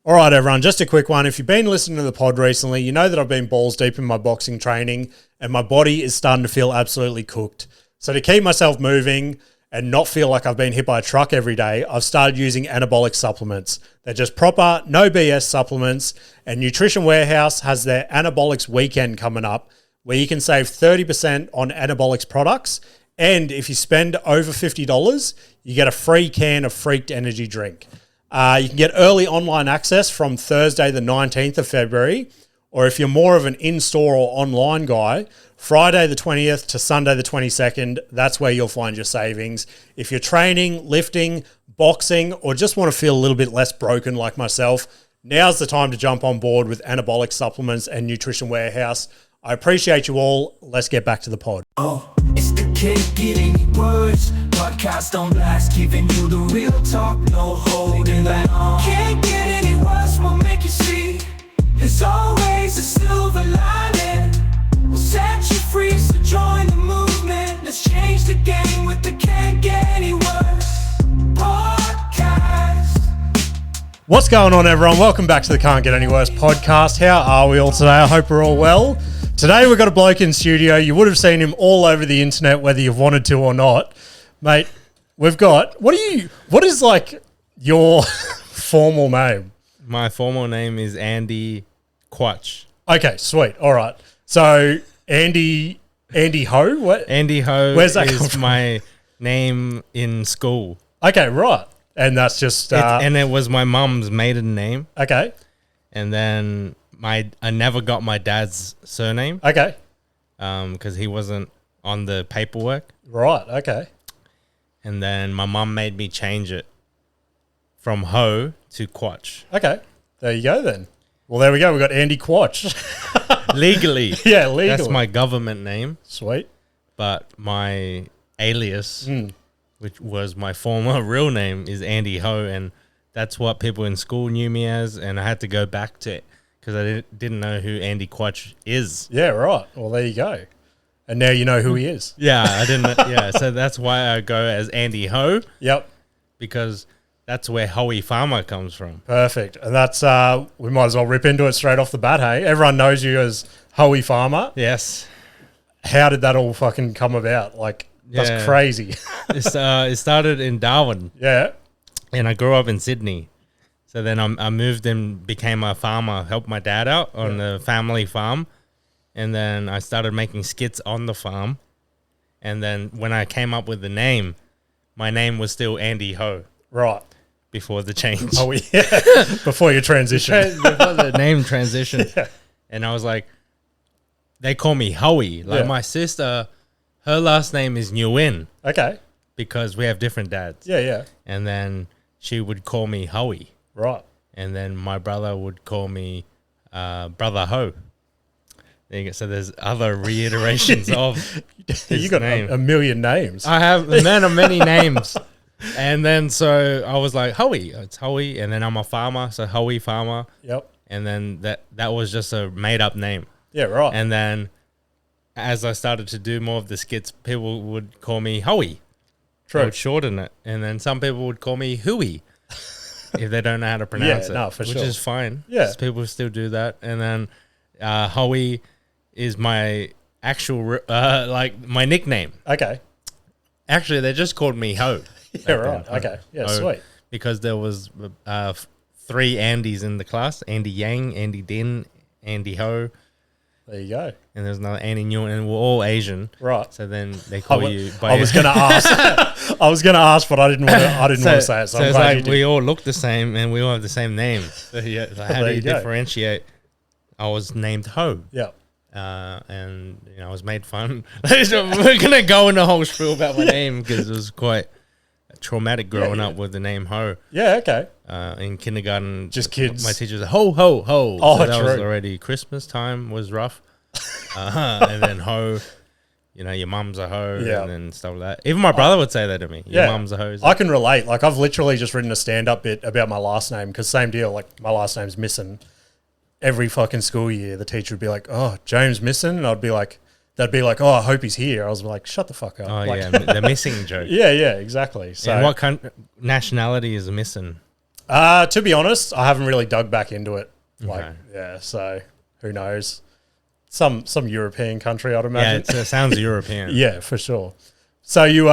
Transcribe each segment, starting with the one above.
All right, everyone, just a quick one. If you've been listening to the pod recently, you know that I've been balls deep in my boxing training and my body is starting to feel absolutely cooked. So to keep myself moving and not feel like I've been hit by a truck every day, I've started using anabolic supplements. They're just proper, no BS supplements, and Nutrition Warehouse has their Anabolics weekend coming up where you can save 30% on anabolics products, and if you spend over $50, you get a free can of Freaked Energy drink. You can get early online access from Thursday the 19th of February, or if you're more of an in-store or online guy, Friday the 20th to Sunday the 22nd, that's where you'll find your savings. If you're training, lifting, boxing, or just want to feel a little bit less broken like myself, now's the time to jump on board with anabolic supplements and Nutrition Warehouse. I appreciate you all. Let's get back to the pod. It's the Can't Get Any Worse podcast on blast, giving you the real talk, no holding back. Can't get any worse, we'll make you see. There's always a silver lining. We'll set you free, so join the movement. Let's change the game with the Can't Get Any Worse podcast. What's going on, everyone? Welcome back to the Can't Get Any Worse podcast. How are we all today? I hope we're all well. Today we've got a bloke in studio. You would have seen him all over the internet, whether you've wanted to or not. Mate, we've got, what is like your formal name? My formal name is Andy Quach. Okay, sweet. All right. So Andy Ho? What? Andy Ho Where's that come is from? my name in school. Okay, right. And that's just, And it was my mum's maiden name. okay. And then I never got my dad's surname Okay. because he wasn't on the paperwork. Right. Okay. And then my mum made me change it from Ho to Quach. Okay. There you go then. Well, there we go. We've got Andy Quach. Legally. Yeah, legal. That's my government name. Sweet. But my alias, which was my former real name, is Andy Ho, and that's what people in school knew me as, and I had to go back to it because I didn't know who Andy Quach is. Yeah, right. Well, there you go. And now you know who he is. Yeah, I didn't. Yeah, so that's why I go as Andy Ho, Yep. because that's where Hoey Farmer comes from. Perfect. And that's, we might as well rip into it straight off the bat, hey? Everyone knows you as Hoey Farmer. Yes. How did that all fucking come about? Like, that's Yeah. crazy. It started in Darwin, Yeah. and I grew up in Sydney. So then I moved and became a farmer, helped my dad out on the family farm. And then I started making skits on the farm. And then when I came up with the name, my name was still Andy Ho Right. before the change. Oh, yeah. Before your transition. Before the name transition. Yeah. And I was like, they call me Hoey. Like Yeah. my sister, her last name is Nguyen Okay. because we have different dads. Yeah, yeah. And then she would call me Hoey. Right. And then my brother would call me Brother Ho. There you go. So there's other reiterations of his You got name. a million names. I have many names. And then so I was like, Hoey. It's Hoey. And then I'm a farmer, so Hoey Farmer. Yep. And then that was just a made-up name. Yeah, right. And then as I started to do more of the skits, people would call me Hoey. They True. would shorten it. And then some people would call me Hooey if they don't know how to pronounce it. no, for which sure. is fine. Yeah. People still do that. And then Hoey is my actual, like, my nickname. Okay. Actually, they just called me Ho. Yeah, right. Okay. Yeah, Ho, sweet. Because there was 3 Andys in the class. Andy Yang, Andy Din, Andy Ho. There you go. And there's another Andy Nguyen, and we're all Asian. Right. So then they call you by I was going to ask. I was going to ask, but I didn't want to say it. So, I'm it's glad like you did. we all look the same and we all have the same name. So yeah, like, how There do you you go. differentiate? I was named Ho, Yeah. and I was made fun. We're gonna go in a whole spiel about my name because it was quite traumatic growing up with the name Ho. Yeah. Okay. In kindergarten, Just kids. My teachers were ho ho ho. Oh, so that was true. already Christmas time was rough. And then ho, your mum's a hoe, Yeah. and then stuff like that. Even my brother would say that to me. Your Yeah. mum's a hoe. I can relate. Like, I've literally just written a stand-up bit about my last name because same deal. Like, my last name's Misson. Every fucking school year, the teacher would be like, "Oh, James Misson," and they'd be like, "Oh, I hope he's here." I was like, "Shut the fuck up." Oh Like, yeah, the missing joke. yeah, exactly. So, And what nationality is missing? To be honest, I haven't really dug back into it. Like, Okay. yeah, so who knows? Some European country, I'd Yeah, imagine. it sounds European. Yeah, for sure. So you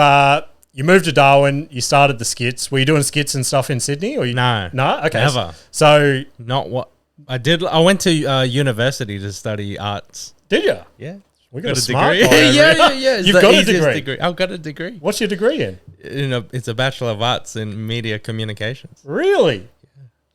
moved to Darwin. You started the skits. Were you doing skits and stuff in Sydney? Or No, no? Okay. never. So Not what I did. I went to university to study arts. did you? Yeah, We got a smart degree. guy over yeah, here. yeah, yeah. It's You've the got a easiest degree. I've got a degree. What's your degree in? It's a Bachelor of Arts in Media Communications, Really?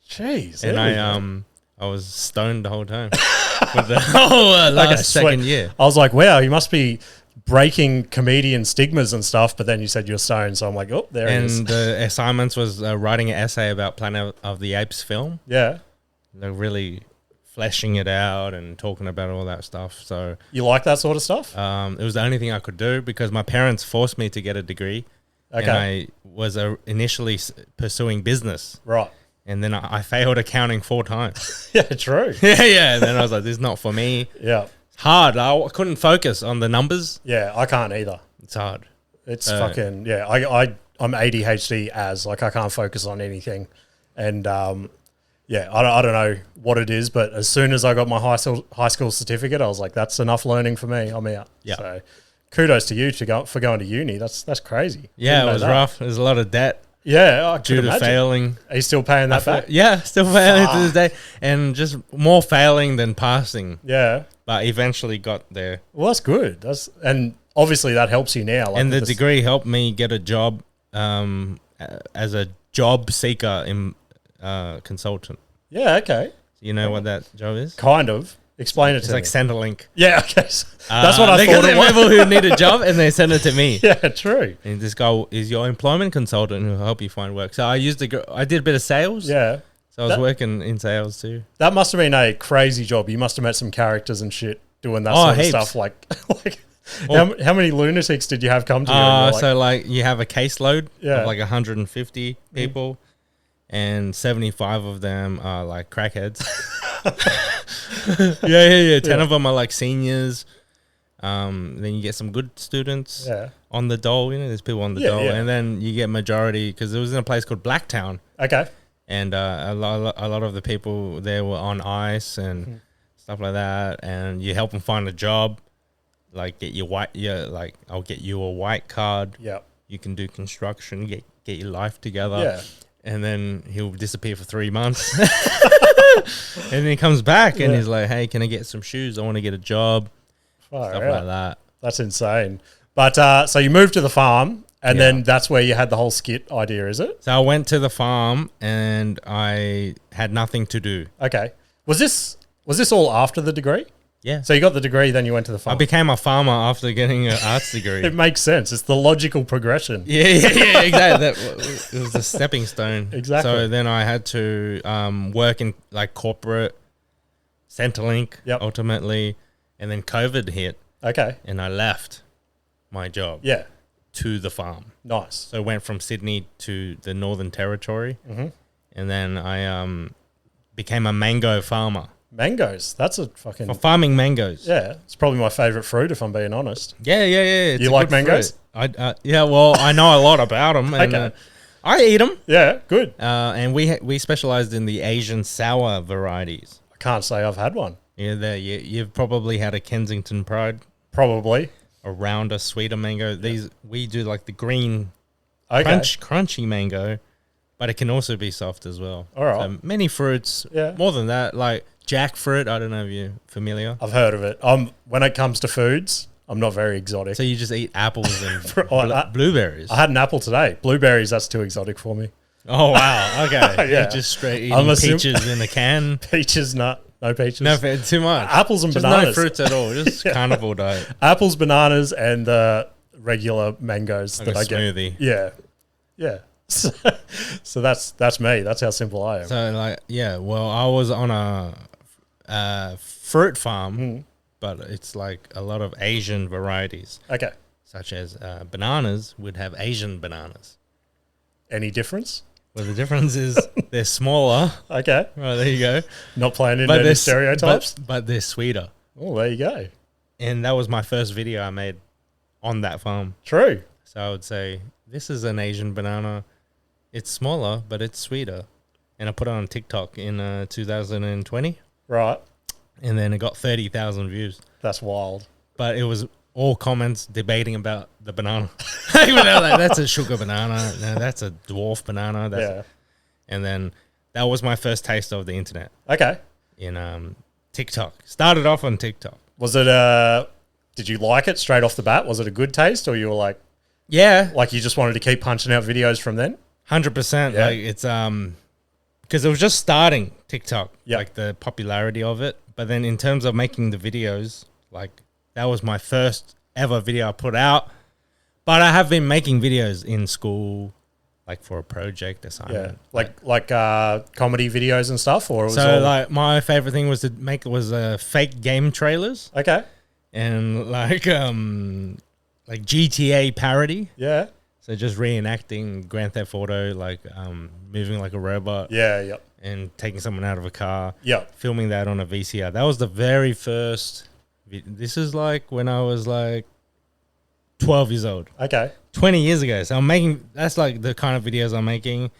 Jeez. and there we go. I was stoned the whole time for the whole last Okay, second sweet. year. I was like, wow, you must be breaking comedian stigmas and stuff. But then you said you're stoned, so I'm like, oh, there it is. And the assignments was writing an essay about Planet of the Apes film. Yeah. They're really fleshing it out and talking about all that stuff. So You like that sort of stuff? it was the only thing I could do because my parents forced me to get a degree. Okay. And I was initially pursuing business. Right. And then I failed accounting 4 times. Yeah, true. yeah. And then I was like, this is not for me. Yeah. It's hard. I couldn't focus on the numbers. Yeah, I can't either. It's hard. It's fucking, yeah. I'm ADHD like I can't focus on anything. And yeah, I don't know what it is, but as soon as I got my high school certificate, I was like, that's enough learning for me. I'm out. Yeah. So kudos to you for going to uni. That's crazy. Yeah, Didn't it know was that. rough. There's a lot of debt Yeah, I due could to imagine. failing. Are you still paying that back? Yeah, still failing to this day. And just more failing than passing. Yeah. But eventually got there. Well, that's good. And obviously that helps you now. Like And the with this- degree helped me get a job as a job seeker in consultant. Yeah, okay. You know what that job is? Kind of. Explain it It's to like me. Centrelink. Yeah, okay. So that's what I They thought get it was. people who need a job and they send it to me. Yeah, true. And this guy is your employment consultant who will help you find work. So I did a bit of sales. Yeah. So I was working in sales too. That must have been a crazy job. You must have met some characters and shit doing that Oh, sort heaps. of stuff. Like how many lunatics did you have come to you? And you're like, So like you have a caseload Yeah. of like 150 people, and 75 of them are like crackheads. yeah. 10 of them are like seniors. Then you get some good students yeah. on the dole. You know, there's people on the Yeah, dole, yeah. and then you get majority because it was in a place called Blacktown, Okay. and a lot of the people there were on ice and stuff like that. And you help them find a job, like get your like I'll get you a white card. Yeah. You can do construction, get your life together. Yeah. And then he'll disappear for 3 months. And then he comes back and Yeah. he's like, hey, can I get some shoes? I want to get a job. Far Stuff out. like that. That's insane. But so you moved to the farm, and Yeah. then that's where you had the whole skit idea, is it? So I went to the farm and I had nothing to do. Okay. Was this all after the degree? Yeah. So you got the degree, then you went to the I farm. became a farmer after getting an arts degree. It makes sense. It's the logical progression. Yeah, exactly. It was a stepping stone. Exactly. So then I had to work in like corporate Centrelink Yep. ultimately. And then COVID hit Okay. and I left my job Yeah. to the farm. Nice. So I went from Sydney to the Northern Territory. Mm-hmm. And then I became a mango farmer. Mangoes. That's a fucking... For farming mangoes. Yeah. It's probably my favorite fruit, if I'm being honest. Yeah. It's You a like good mangoes? fruit. Yeah, well, I know a lot about them. And, Okay. I eat them. Yeah. Good. And we specialized in the Asian sour varieties. I can't say I've had one. Yeah, you've probably had a Kensington Pride, Probably. a rounder, sweeter mango. We do like the green Okay. crunchy mango, but it can also be soft as well. All right. So many fruits. Yeah. More than that, like jackfruit. I don't know if you're familiar. I've heard of it. When it comes to foods, I'm not very exotic. So you just eat apples and I- blueberries. I had an apple today. Blueberries, that's too exotic for me. Oh wow! Okay, Yeah. You're just straight I'm eating assuming- peaches in a can. Peaches, no peaches. No, too much. Apples and Just bananas. no fruits at all. Just carnivore diet. Apples, bananas, and regular mangoes Like that a I get. smoothie. Yeah. Yeah. So that's me. That's how simple I am. So like, yeah. Well, I was on a fruit farm, but it's like a lot of Asian varieties, Okay. such as bananas would have Asian bananas. Any difference? Well, the difference is they're smaller. Okay. Right, there you go. Not playing into But any they're stereotypes. but they're sweeter. Oh, there you go. And that was my first video I made on that farm. True. So I would say, this is an Asian banana. It's smaller, but it's sweeter. and I put it on TikTok in 2020, Right. and then it got 30,000 views. That's wild. But it was all comments debating about the banana. Even though, like, that's a sugar banana, no, that's a dwarf banana. And then that was my first taste of the internet Okay. in TikTok. Started off on TikTok. Was it did you like it straight off the bat? Was it a good taste, or you were like Yeah, you just wanted to keep punching out videos from then? 100%. Yeah. Like, it's because it was just starting TikTok, Yep. like the popularity of it. But then in terms of making the videos, like, that was my first ever video I put out. But I have been making videos in school, like for a project Yeah. assignment. Like comedy videos and stuff, or it was So all like my favorite thing was to make fake game trailers okay. and like GTA parody. Yeah. So just reenacting Grand Theft Auto, like moving like a robot. Yeah. Yep. And taking someone out of a car. Yep. Filming that on a VCR. That was the very first. This is like when I was like 12 years old. Okay. 20 years ago. So that's like the kind of videos I'm making.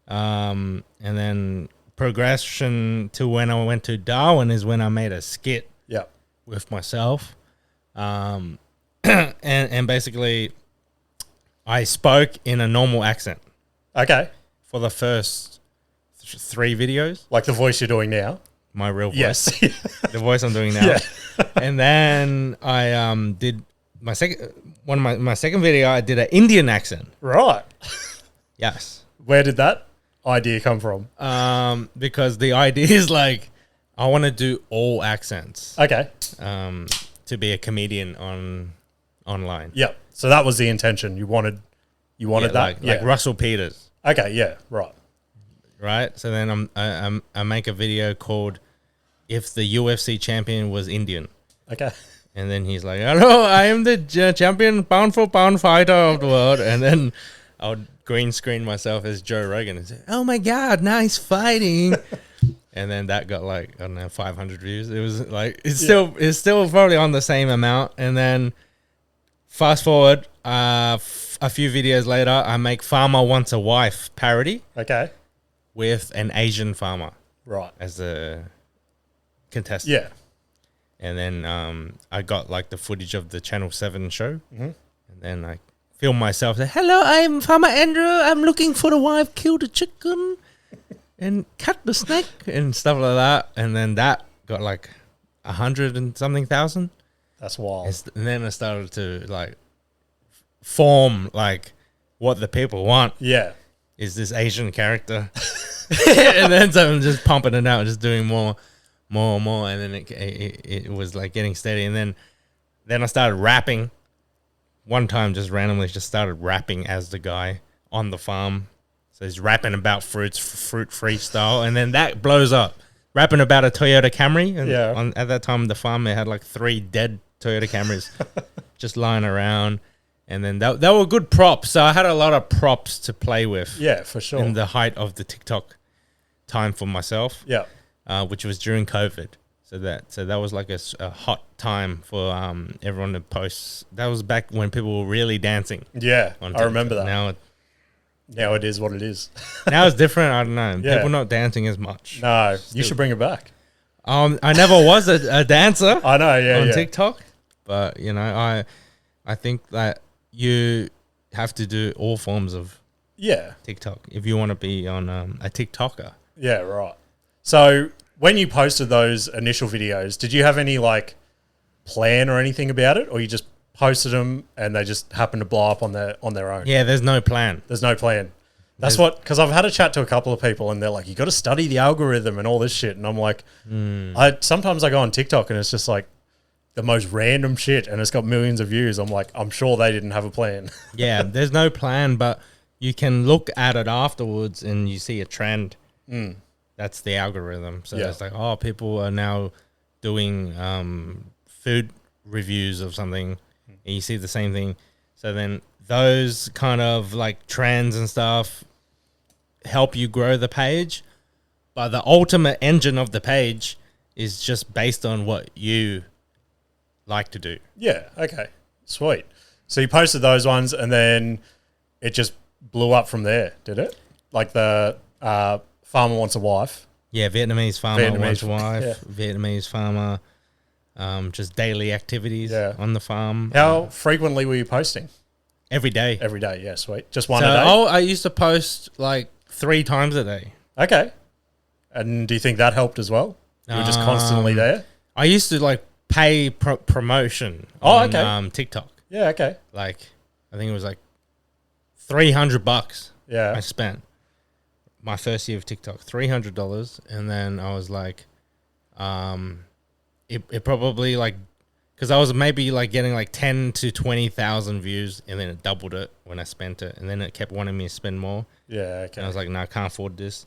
And then progression to when I went to Darwin is when I made a skit Yep. with myself. And basically I spoke in a normal accent Okay. for the first 3 videos. Like the voice you're doing now. My real voice. Yes. The voice I'm doing now. Yeah. And then I did my second video. I did an Indian accent. Right. Yes. Where did that idea come from? Because the idea is like I want to do all accents. Okay. To be a comedian online. Yep. So that was the intention. You wanted that. like Russell Peters. Okay. Yeah. Right. Right. So then I make a video called "If the UFC Champion Was Indian." Okay. And then he's like, "Hello, I am the champion pound for pound fighter of the world." And then I would green screen myself as Joe Rogan and say, "Oh my God, nice fighting." And then that got like, I don't know, 500 views. It was like, it's still probably on the same amount. And then fast forward a few videos later, I make Farmer Wants a Wife parody Okay. with an Asian farmer Right. as a contestant. Yeah. And then I got like the footage of the Channel 7 show. Mm-hmm. And then I filmed myself. Say, "Hello, I'm Farmer Andrew. I'm looking for the wife, kill the chicken and cut the snake," and stuff like that. And then that got like 100 and something thousand. That's wild. And then I started to like form like what the people want Yeah. is this Asian character. And then so I'm just pumping it out, just doing more. And then it was like getting steady. And then I started rapping. One time just randomly just started rapping as the guy on the farm. So he's rapping about fruit freestyle. And then that blows up. Rapping about a Toyota Camry. And at that time, the farm, they had like 3 dead Toyota Camrys just lying around. And then they were good props. So I had a lot of props to play with. Yeah, for sure. In the height of the TikTok time for myself. Yeah. Which was during COVID. So that was like a hot time for everyone to post. That was back when people were really dancing. Yeah, I remember that. Now it is what it is. now it's different. I don't know. Yeah. People not dancing as much. No, you should bring it back. I never was a dancer. I know, yeah, on TikTok, but you know, I think that you have to do all forms of TikTok if you want to be on a TikToker. Yeah, right. So when you posted those initial videos, did you have any like plan or anything about it, or you just posted them and they just happened to blow up on their own? Yeah, there's no plan. There's no plan. That's because I've had a chat to a couple of people and they're like, you got to study the algorithm and all this shit. And I'm like, sometimes I go on TikTok and it's just like the most random shit and it's got millions of views. I'm like, I'm sure they didn't have a plan. Yeah, there's no plan, but you can look at it afterwards and you see a trend. That's the algorithm. So it's like, oh, people are now doing food reviews of something and you see the same thing. So then those kind of like trends and stuff help you grow the page. But the ultimate engine of the page is just based on what you like to do. Yeah. Okay. Sweet. So you posted those ones and then it just blew up from there, did it? Like the Farmer wants a wife. Yeah, Vietnamese farmer wants a wife. yeah. Vietnamese farmer, just daily activities on the farm. How frequently were you posting? Every day. Every day, yeah, sweet. Just one So, a day? I used to post like 3 times a day. Okay. And do you think that helped as well? You were just constantly there? I used to like pay promotion on TikTok. Yeah, okay. Like, I think it was like $300 Yeah. I spent my first year of TikTok, $300. And then I was like, it probably like, because I was maybe like getting like 10 to 20,000 views, and then it doubled it when I spent it. And then it kept wanting me to spend more. Yeah, okay. And I was like, no, I can't afford this.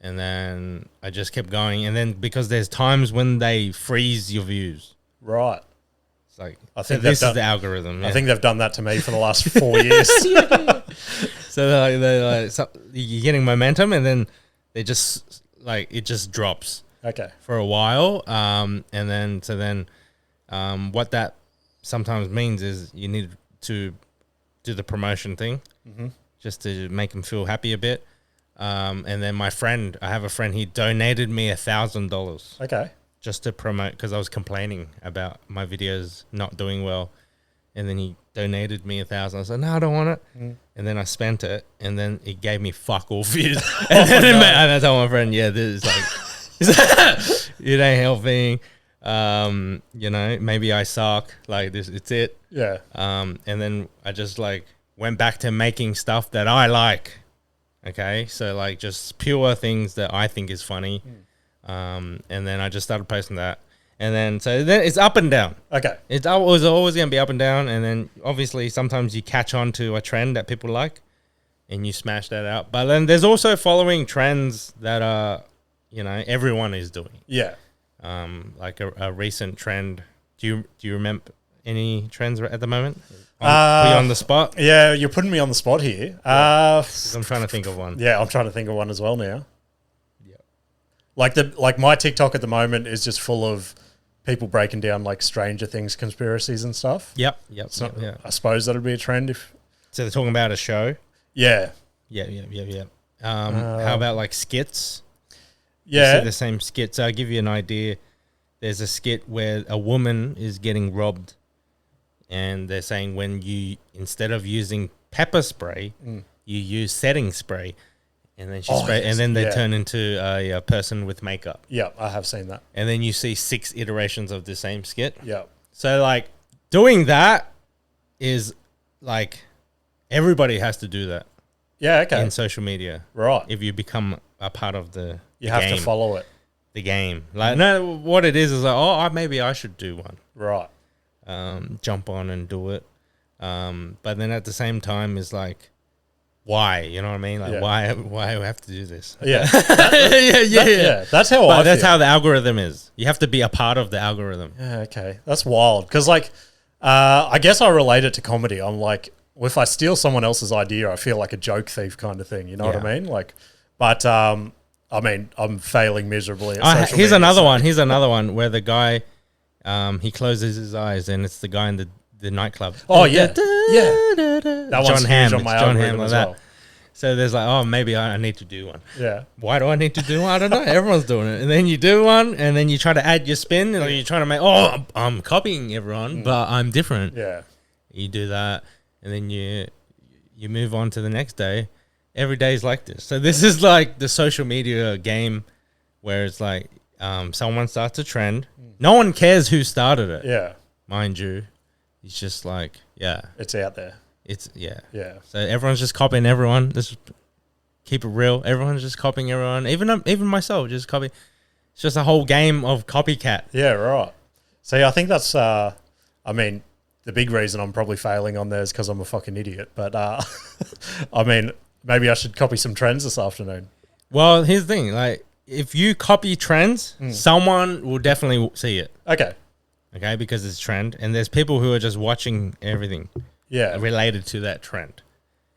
And then I just kept going. And then because there's times when they freeze your views. Right. It's like, I think this is the algorithm. Yeah. I think they've done that to me for the last 4 years. So they're like, so you're getting momentum, and then they just like, it just drops Okay. for a while. And then what that sometimes means is you need to do the promotion thing just to make them feel happy a bit. And then I have a friend, he donated me $1,000 Okay. just to promote, because I was complaining about my videos not doing well. And then he donated me $1,000. I said, no, I don't want it. And then I spent it, and then it gave me fuck all views. And then I told my friend, yeah, this is like, it ain't helping. You know, maybe I suck. Like this, it's it. Yeah. And then I just like went back to making stuff that I like. Okay, so like just pure things that I think is funny. And then I just started posting that. And then, so then it's up and down. Okay. It was always going to be up and down. And then obviously sometimes you catch on to a trend that people like and you smash that out. But then there's also following trends that are, you know, everyone is doing. Yeah. Like a recent trend. Do you remember any trends at the moment? Put you on the spot? Yeah, you're putting me on the spot here. 'Cause I'm trying to think of one. Yeah, I'm trying to think of one as well now. Like my TikTok at the moment is just full of people breaking down like Stranger Things conspiracies and stuff. Yep. So Yeah. I suppose that'd be a trend if. So they're talking about a show. Yeah. Yeah. How about like skits? Yeah. You see the same skits. I'll give you an idea. There's a skit where a woman is getting robbed, and they're saying when you, instead of using pepper spray, you use setting spray. And then and then they turn into a person with makeup. Yeah, I have seen that. And then you see 6 iterations of the same skit. Yeah. So like doing that is like everybody has to do that. Yeah, okay. In social media. Right. If you become a part of the You have game, to follow it. the game. Like no, what it is like, maybe I should do one. Right. Jump on and do it. But then at the same time is like, why? You know what I mean? Like why do I have to do this? Yeah. Yeah. That's how But I that's feel. how the algorithm is. You have to be a part of the algorithm. Yeah, okay. That's wild. Because, like, I guess I relate it to comedy. I'm like, if I steal someone else's idea, I feel like a joke thief kind of thing. You know what I mean? Like, but, I mean, I'm failing miserably at social Here's media, another so- one. Here's another one where the guy, he closes his eyes and it's the guy in the nightclub. Oh, yeah. Yeah. That one's John Hamm. huge on my It's John algorithm Hamm like as that. well. So there's like, oh, maybe I need to do one. Yeah. Why do I need to do one? I don't know. Everyone's doing it. And then you do one, and then you try to add your spin, and you're trying to make, I'm copying everyone, but I'm different. Yeah. You do that, and then you move on to the next day. Every day is like this. So this is like the social media game where it's like someone starts a trend. No one cares who started it, Yeah. mind you. It's just like, It's out there. Yeah. Yeah. So everyone's just copying everyone. Just keep it real. Everyone's just copying everyone. Even myself, just copy. It's just a whole game of copycat. Yeah, right. See, I think that's, I mean, the big reason I'm probably failing on there is because I'm a fucking idiot. But, I mean, maybe I should copy some trends this afternoon. Well, here's the thing. Like, if you copy trends, someone will definitely see it. Okay. Okay, because it's trend. And there's people who are just watching everything Yeah. related to that trend.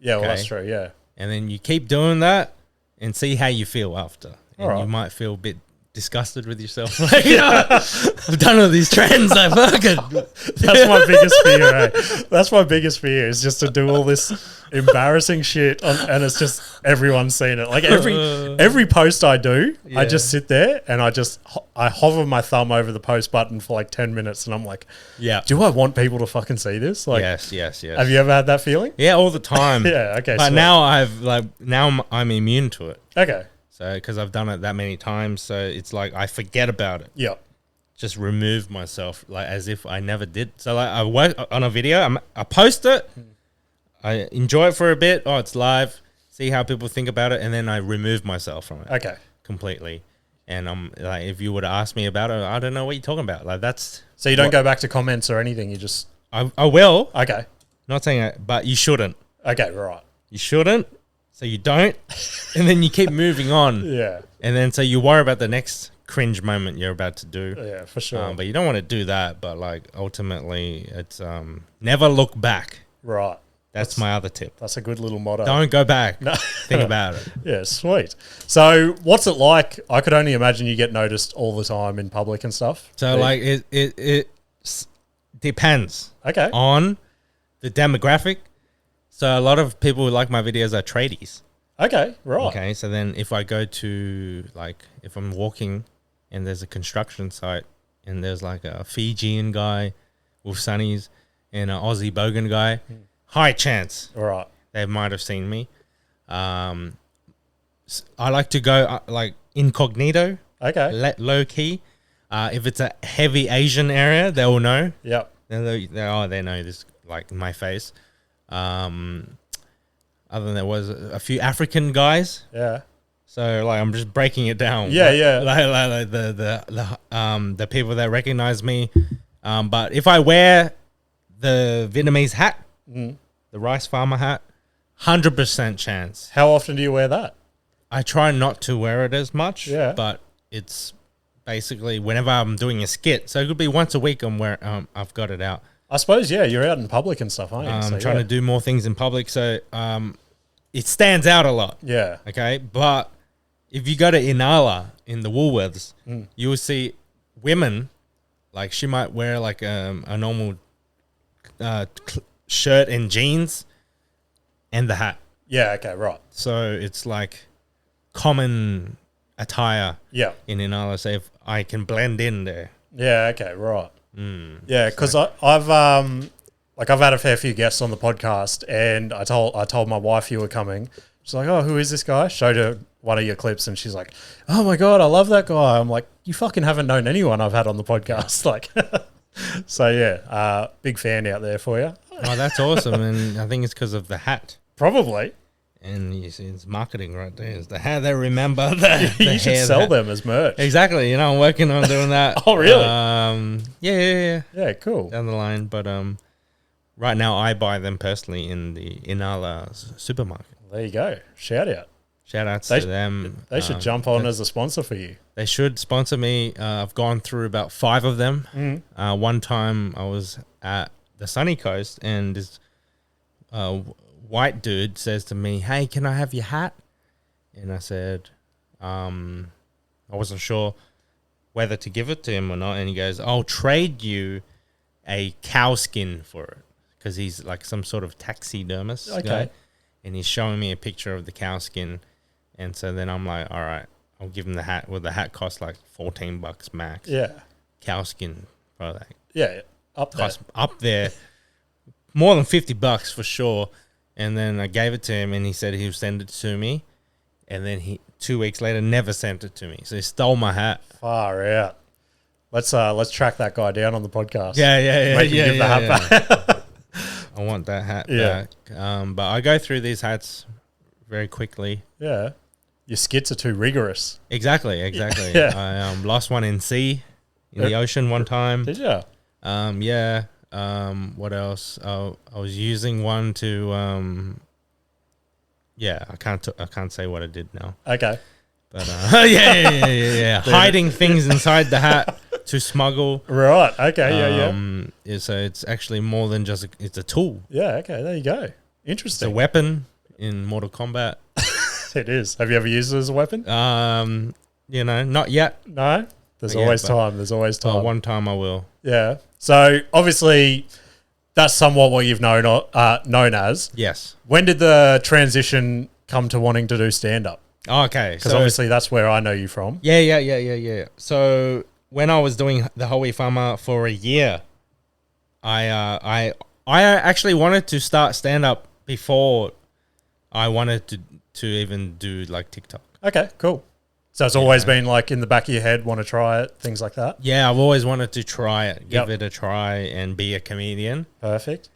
Yeah, well, Okay. that's true. Yeah. And then you keep doing that and see how you feel after. And Alright. you might feel a bit disgusted with yourself. Like, I've done all these trends. I fucking. That's my biggest fear. That's my biggest fear is just to do all this embarrassing shit, and it's just everyone's seen it. Like every post I do, I just sit there and I hover my thumb over the post button for like 10 minutes, and I'm like, do I want people to fucking see this? Like, yes. Have you ever had that feeling? Yeah, all the time. Yeah. Okay. But now I'm immune to it. Okay. So because I've done it that many times, so it's like I forget about it. Yeah. Just remove myself like as if I never did. So like I work on a video, I post it, I enjoy it for a bit. Oh, it's live. See how people think about it, and then I remove myself from it. Okay. Completely. And I'm like, if you would ask me about it, I don't know what you're talking about. Like that's so you don't go back to comments or anything. You just I will. Okay. Not saying it, but you shouldn't. Okay. Right. You shouldn't. So you don't, and then you keep moving on. Yeah. And then so you worry about the next cringe moment you're about to do. Yeah, for sure. But you don't want to do that. But like ultimately, it's never look back. Right. That's my other tip. That's a good little motto. Don't go back. No. Think about it. Yeah, sweet. So what's it like? I could only imagine you get noticed all the time in public and stuff. So like it depends. Okay. On the demographic. So a lot of people who like my videos are tradies. Okay, right. Okay, so then if I go to like if I'm walking and there's a construction site and there's like a Fijian guy with sunnies and an Aussie bogan guy, high chance they might have seen me. I like to go like incognito. Okay. Low key. If it's a heavy Asian area, they will know. Yep. They know this like my face. Other than there was a few African guys. Yeah. So like I'm just breaking it down. Yeah, yeah. Like the people that recognize me. But if I wear the Vietnamese hat, the rice farmer hat, 100% chance. How often do you wear that? I try not to wear it as much. Yeah. But it's basically whenever I'm doing a skit. So it could be once a week I've got it out. I suppose, yeah, you're out in public and stuff, aren't you? I'm trying to do more things in public, so it stands out a lot. Yeah. Okay, but if you go to Inala in the Woolworths, you will see women, like she might wear like a normal shirt and jeans and the hat. Yeah, okay, right. So it's like common attire in Inala, so if I can blend in there. Yeah, okay, right. Yeah, because I've had a fair few guests on the podcast, and I told my wife you were coming. She's like, "Oh, who is this guy?" Showed her one of your clips, and she's like, "Oh my god, I love that guy." I'm like, "You fucking haven't known anyone I've had on the podcast." Like, so yeah, big fan out there for you. Oh, that's awesome, and I think it's because of the hat. Probably. And you see, it's marketing right there. It's the hat they remember. The you should sell them as merch. Exactly. You know, I'm working on doing that. Oh, really? Yeah, cool. Down the line. But right now, I buy them personally in the Inala supermarket. There you go. Shout out. Shout outs to them. They should jump on as a sponsor for you. They should sponsor me. I've gone through about 5 of them. One time I was at the sunny coast and this white dude says to me, "Hey, can I have your hat?" And I said, I wasn't sure whether to give it to him or not. And he goes, "I'll trade you a cow skin for it," because he's like some sort of taxidermist guy. And he's showing me a picture of the cow skin. And so then I'm like, all right, I'll give him the hat. Well, the hat costs like $14 max. Yeah. Cow skin, probably like. Yeah, up there. More than $50 for sure. And then I gave it to him, and he said he would send it to me. And then he 2 weeks later never sent it to me. So he stole my hat. Far out. Let's track that guy down on the podcast. Yeah. Make him give the hat back. I want that hat back. But I go through these hats very quickly. Yeah. Your skits are too rigorous. Exactly. I lost one in sea, in the ocean one time. Did you? Yeah. What else? I was using one to I can't say what I did now. Okay. But yeah. Hiding things inside the hat to smuggle. Right. Okay. Yeah. So it's actually more than just it's a tool. Yeah. Okay. There you go. Interesting. It's a weapon in Mortal Kombat. It is. Have you ever used it as a weapon? not yet. No? There's But yeah, always but- time. There's always time. One time I will. Yeah. So obviously, that's somewhat what you've known as. Yes. When did the transition come to wanting to do stand up? Oh, okay. Because obviously that's where I know you from. Yeah. So when I was doing the Hoey Farmer for a year, I actually wanted to start stand up before I wanted to even do like TikTok. Okay, cool. So it's always been like in the back of your head, want to try it, things like that. Yeah, I've always wanted to try it, give Yep. it a try, and be a comedian. Perfect.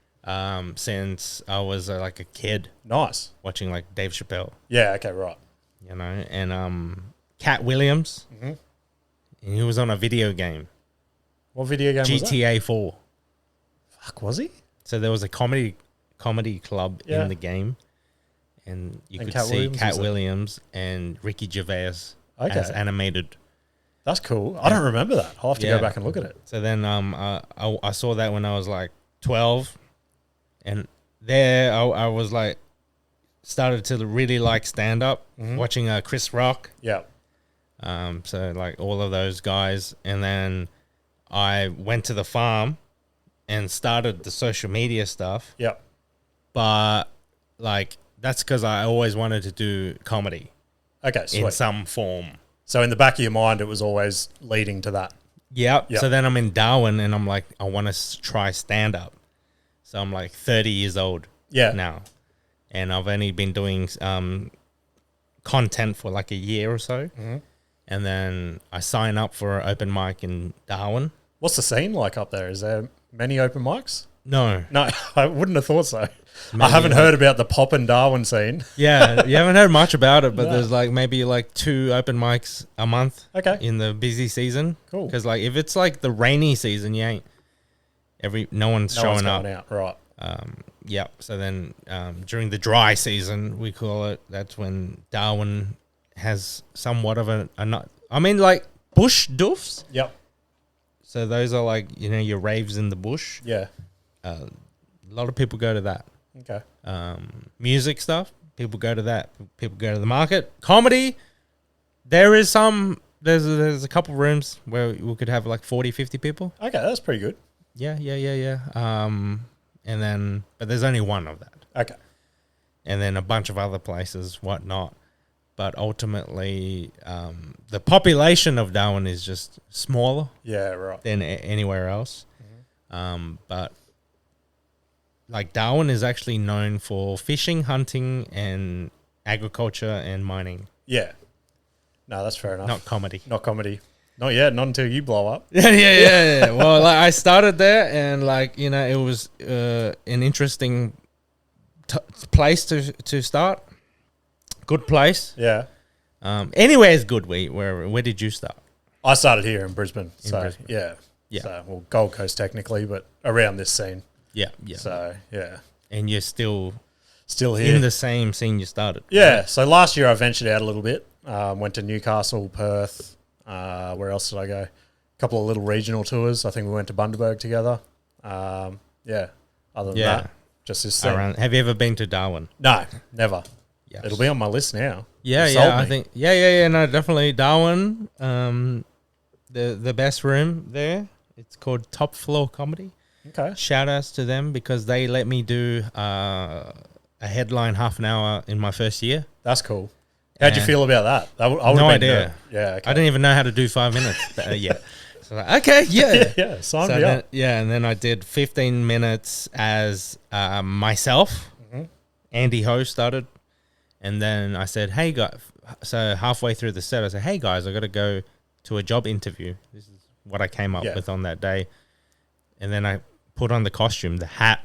Since I was like a kid Nice. watching like Dave Chappelle, Yeah, okay, right. and Cat Williams, Mm-hmm. and he was on a video game, What video game was that? GTA 4. Fuck, was he? So there was a comedy club Yeah. in the game, and you And could Cat see Williams Cat was it? Williams and Ricky Gervais Okay. as animated. That's cool. I don't remember that. I'll have to Yeah. go back and look at it. So then I saw that when I was like 12, and there I was like started to really like stand up, watching Chris Rock. Yeah. So like all of those guys, and then I went to the farm and started the social media stuff. Yeah. But like that's because I always wanted to do comedy Okay, in sweet. some form. So in the back of your mind, it was always leading to that. Yep. Yep. So then I'm in Darwin, and I'm like, I want to try stand up. So I'm like 30 years old Yeah. now, and I've only been doing content for like a year or so, and then I sign up for an open mic in Darwin. What's the scene like up there? Is there many open mics? No, No, I wouldn't have thought so. I Maybe haven't like- heard about the Pop and Darwin scene. yeah, you haven't heard much about it, but No. there's like maybe like 2 open mics a month. Okay. In the busy season. Cool. Because like if it's like the rainy season, you ain't no one's No showing one's up. going out. Right. Yep. So then during the dry season, we call it, that's when Darwin has somewhat of a not. I mean, like bush doofs. Yep. So those are like, your raves in the bush. Yeah. A lot of people go to that. Okay. Music stuff, people go to that. People go to the market. Comedy, there's a couple rooms where we could have like 40, 50 people. Okay, that's pretty good. Yeah. And then, but there's only one of that. Okay. And then a bunch of other places, whatnot. But ultimately, the population of Darwin is just smaller Yeah, right. than anywhere else. But like Darwin is actually known for fishing, hunting, and agriculture and mining, Yeah. No, that's fair enough. not comedy. Not comedy. Not yet. Not until you blow up. Yeah. Well, like I started there, and like it was an interesting place to start. Good place. Yeah. Anywhere is good. Where did you start? I started here in Brisbane. So, Brisbane. yeah. Yeah. So, well, Gold Coast technically, but around this scene. Yeah. So, yeah. And you're still Still here. in the same scene you started. Yeah. So last year I ventured out a little bit. Went to Newcastle, Perth. Where else did I go? A couple of little regional tours. I think we went to Bundaberg together. Yeah. Other than that, just this scene. Have you ever been to Darwin? No, never. Yes. It'll be on my list now. Yeah, You sold I me. think. Yeah. No, definitely Darwin. The best room there. It's called Top Floor Comedy. Okay. Shout outs to them because they let me do a headline half an hour in my first year. That's cool. How'd you And- feel about that? I would've No been idea. nervous. Yeah. Okay. I didn't even know how to do 5 minutes yet. So like, okay, yeah. Yeah. Sign So me then, up. yeah, and then I did 15 minutes as myself. Mm-hmm. Andy Ho started, and then I said, "Hey guys." So halfway through the set, I said, "Hey guys, I got to go to a job interview." This is what I came up Yeah. with on that day, and then I put on the costume, the hat,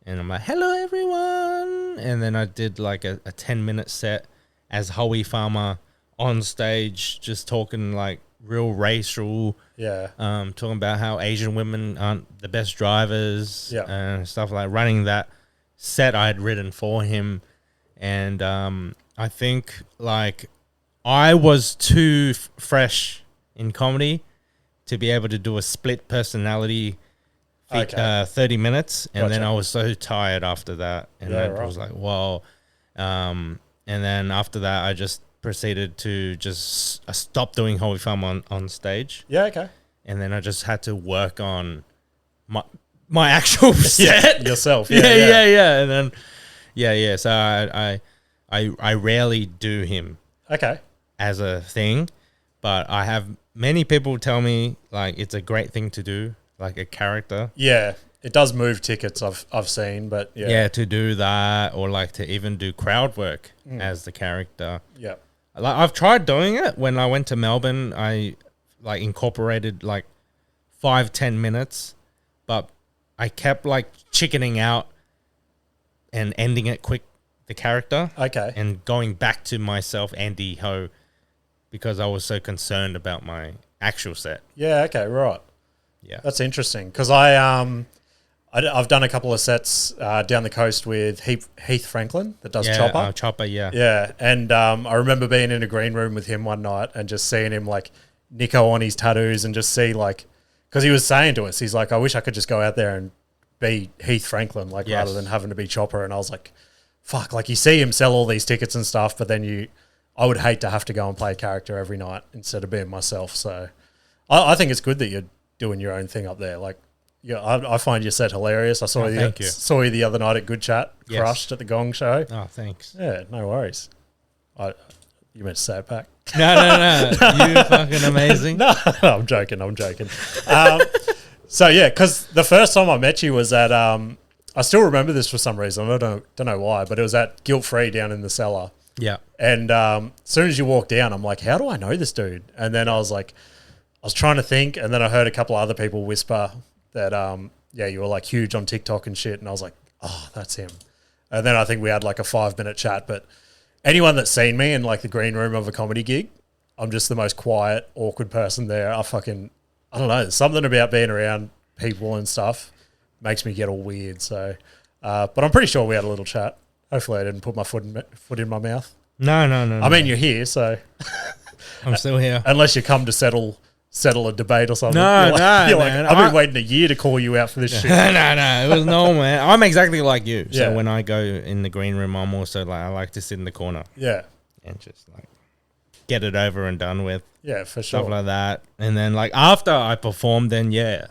and I'm like, "Hello everyone," and then I did like a 10-minute set as Hoey Farmer on stage, just talking like real racial. Yeah. Talking about how Asian women aren't the best drivers, Yeah. and stuff like running that set I had written for him. And I think like I was too fresh in comedy to be able to do a split personality Okay. 30 minutes. And then Gotcha. I was so tired after that. And Yeah, I right. was like, whoa. And then after that, I just proceeded to just stop doing Hoey Farmer on stage. Yeah, okay. And then I just had to work on my actual set. Yourself. Yeah. And then, yeah. So I rarely do him Okay. as a thing, but I have many people tell me like it's a great thing to do, like a character. Yeah. It does move tickets I've seen, but yeah. Yeah, to do that, or like to even do crowd work as the character. Yeah. Like I've tried doing it when I went to Melbourne. I like incorporated like 5-10 minutes, but I kept like chickening out and ending it quick, the character. Okay. And going back to myself, Andy Ho, because I was so concerned about my actual set. Yeah, okay, right. Yeah. That's interesting because I've done a couple of sets down the coast with Heath Franklin that does Chopper. Chopper, yeah. Yeah, and I remember being in a green room with him one night and just seeing him like Nico on his tattoos and just see like, because he was saying to us, he's like, I wish I could just go out there and be Heath Franklin, like rather than having to be Chopper. And I was like, fuck, like you see him sell all these tickets and stuff, but then I would hate to have to go and play a character every night instead of being myself. So I think it's good that you're doing your own thing up there. Like, yeah, I find your set hilarious. I saw you the other night at Good Chat, crushed at the Gong Show. Oh, thanks. Yeah, no worries. You meant to say it back. No. You fucking amazing. No, I'm joking. So yeah, because the first time I met you was at I still remember this for some reason. I don't know why, but it was at Guilt Free down in the cellar. Yeah. And as soon as you walked down, I'm like, how do I know this dude? And then I was trying to think, and then I heard a couple of other people whisper that you were like huge on TikTok and shit, and I was like, oh, that's him. And then I think we had like a 5-minute chat, but anyone that's seen me in like the green room of a comedy gig, I'm just the most quiet, awkward person there. I don't know, there's something about being around people and stuff makes me get all weird. So, but I'm pretty sure we had a little chat. Hopefully I didn't put my foot in my mouth. No. I mean, you're here, so. I'm still here. Unless you come to settle a debate or something. No, I've been waiting a year to call you out for this shit. No, it was normal, man. I'm exactly like you. Yeah. So when I go in the green room, I'm also like, I like to sit in the corner. Yeah. And just like get it over and done with. Yeah, for sure. Stuff like that. And then like after I perform, then you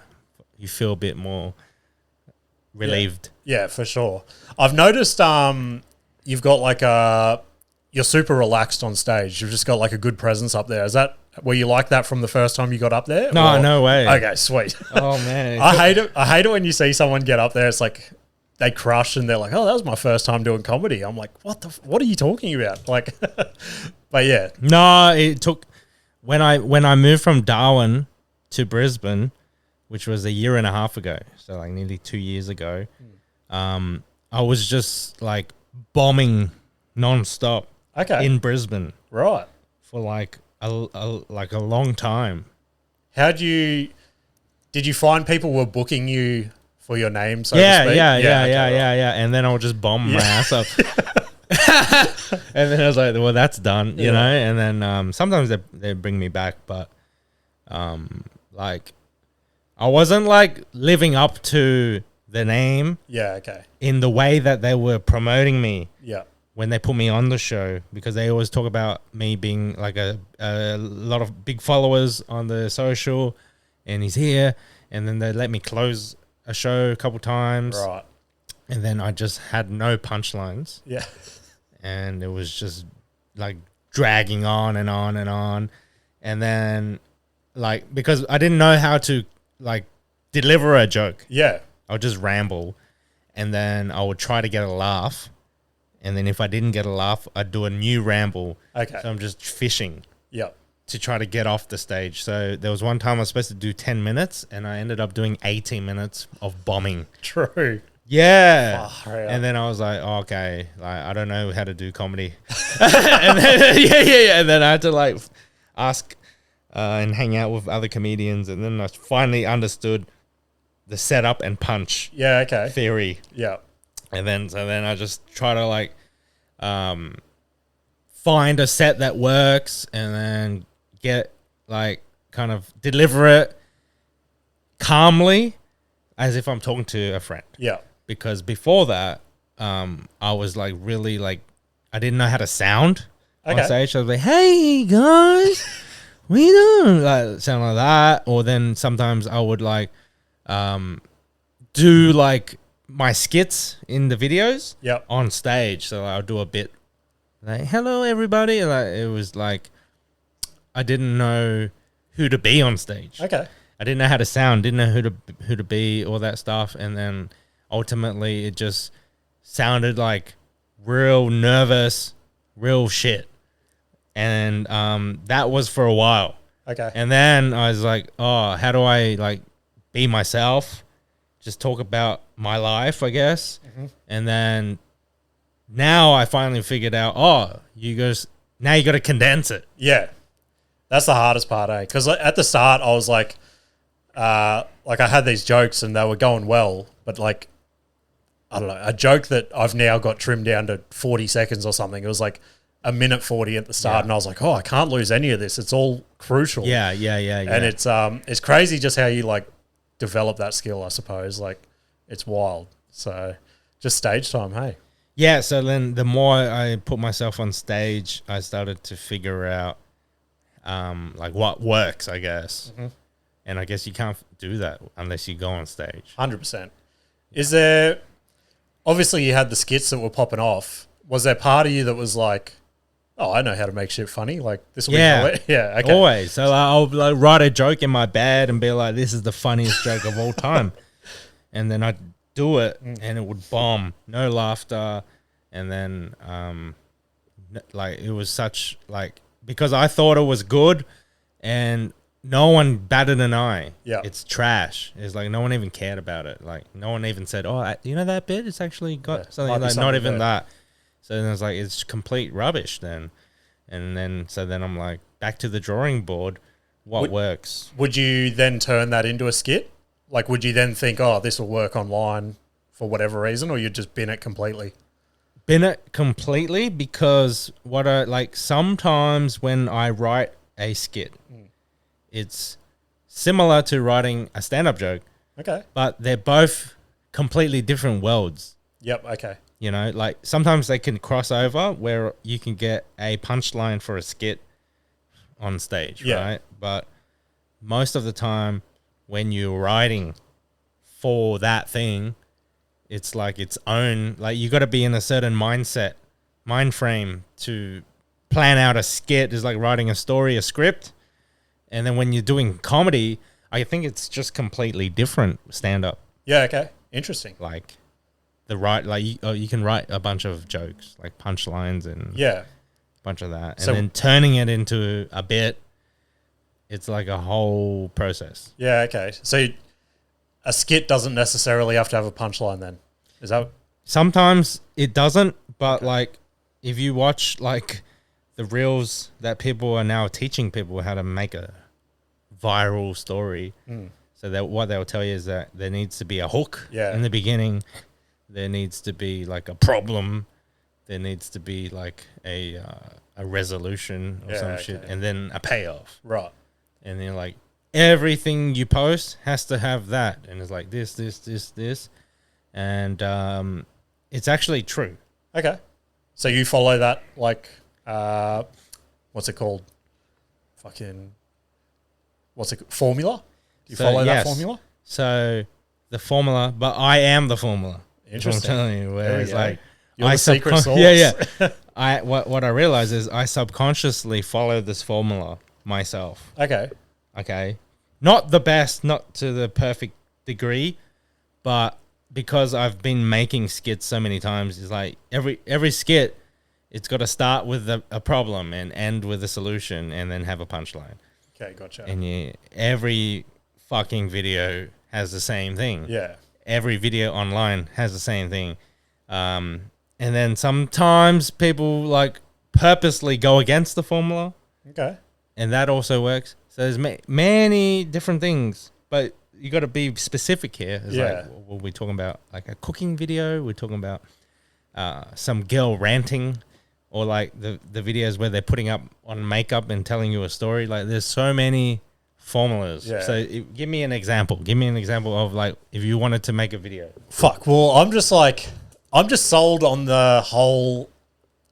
feel a bit more relieved. Yeah, for sure. I've noticed you've got like you're super relaxed on stage. You've just got like a good presence up there. Were you like that from the first time you got up there? No way. Okay, sweet. Oh man. I hate it when you see someone get up there. It's like they crush and they're like, oh, that was my first time doing comedy. I'm like, what are you talking about? Like, but yeah. No, it took when I moved from Darwin to Brisbane, which was a year and a half ago, so like nearly 2 years ago. I was just like bombing nonstop. Okay. In Brisbane, Right. for like a long time. Did you find people were booking you for your name? So Yeah. to speak? And then I'll just bomb my ass up. And then I was like, well, that's done, you know. And then sometimes they bring me back, but like I wasn't like living up to the name. Yeah. Okay. In the way that they were promoting me. Yeah. When they put me on the show, because they always talk about me being like a lot of big followers on the social, and he's here, and then they let me close a show a couple times, Right. and then I just had no punchlines, Yeah. and it was just like dragging on and on and on, and then like because I didn't know how to like deliver a joke, Yeah. I would just ramble, and then I would try to get a laugh. And then if I didn't get a laugh, I'd do a new ramble. Okay. So I'm just fishing Yep. to try to get off the stage. So there was one time I was supposed to do 10 minutes and I ended up doing 18 minutes of bombing. True. Yeah. Far out. And then I was like, oh, okay, like I don't know how to do comedy. And then, yeah. And then I had to like ask and hang out with other comedians. And then I finally understood the setup and punch Yeah. Okay. theory. Yeah. And then I just try to like find a set that works and then get like kind of deliver it calmly as if I'm talking to a friend. Yeah. Because before that, I was like really like I didn't know how to sound on stage. So I was like, "Hey guys, what you doing?" Like sound like that. Or then sometimes I would like do like my skits in the videos on stage. So I'll do a bit like, "Hello everybody." Like it was like I didn't know who to be on stage. Okay. I didn't know how to sound, didn't know who to be, all that stuff, and then ultimately it just sounded like real nervous, real shit. And that was for a while. Okay. And then I was like, oh, how do I like be myself? Just talk about my life, I guess. And then now I finally figured out, now you got to condense it. Yeah. That's the hardest part, eh? Because at the start I was like I had these jokes and they were going well, but like, I don't know, a joke that I've now got trimmed down to 40 seconds or something. It was like a minute 40 at the start, and I was like, I can't lose any of this. It's all crucial. Yeah. And it's crazy just how you like develop that skill, I suppose. Like, it's wild. So just stage time, hey? Yeah, so then the more I put myself on stage, I started to figure out like what works, I guess. And I guess you can't do that unless you go on stage. 100%. Is there, obviously you had the skits that were popping off. Was there part of you that was like, oh, I know how to make shit funny? Like, this will be yeah, okay. Always. So I'll like write a joke in my bed and be like, this is the funniest joke of all time. And then I'd do it and it would bomb. No laughter. And then like it was such like, because I thought it was good and no one batted an eye. Yeah. It's trash. It's like no one even cared about it. Like no one even said, oh, you know that bit? It's actually got something like not even that. So then it's like, it's complete rubbish then. And then, so then I'm like, back to the drawing board. What works? Would you then turn that into a skit? Like, would you then think, oh, this will work online for whatever reason, or you'd just bin it completely? Bin it completely because what I like, sometimes when I write a skit, it's similar to writing a stand-up joke. Okay. But they're both completely different worlds. Yep, okay. You know, like sometimes they can cross over where you can get a punchline for a skit on stage, right? But most of the time when you're writing for that thing, it's like its own, like you got to be in a certain mind frame to plan out a skit. Is like writing a story, a script. And then when you're doing comedy, I think it's just completely different stand-up. Yeah, okay. Interesting. Like you can write a bunch of jokes, like punchlines and a bunch of that. And then turning it into a bit, it's like a whole process. Yeah, okay. So a skit doesn't necessarily have to have a punchline then? Is that... Sometimes it doesn't, but like if you watch like the reels that people are now teaching people how to make a viral story. So that what they'll tell you is that there needs to be a hook in the beginning. There needs to be like a problem. There needs to be like a resolution or some shit, and then a payoff. Right. And then like everything you post has to have that, and it's like this, and it's actually true. Okay. So you follow that like what's it called? Formula? Do you follow that formula? So the formula, but I am the formula. Interesting. I'm telling you, where it's like you're the secret sauce. I what I realize is I subconsciously follow this formula myself. Okay. Not the best, not to the perfect degree, but because I've been making skits so many times, it's like every skit, it's got to start with a problem and end with a solution and then have a punchline. Okay, gotcha. And every fucking video has the same thing. Yeah. Every video online has the same thing. And then sometimes people like purposely go against the formula. Okay. And that also works. So there's many different things, but you got to be specific here. It's like, well, we're talking about like a cooking video. We're talking about some girl ranting, or like the videos where they're putting up on makeup and telling you a story. Like there's so many formulas. Yeah. So give me an example. Give me an example of like if you wanted to make a video. Fuck. Well, I'm just sold on the whole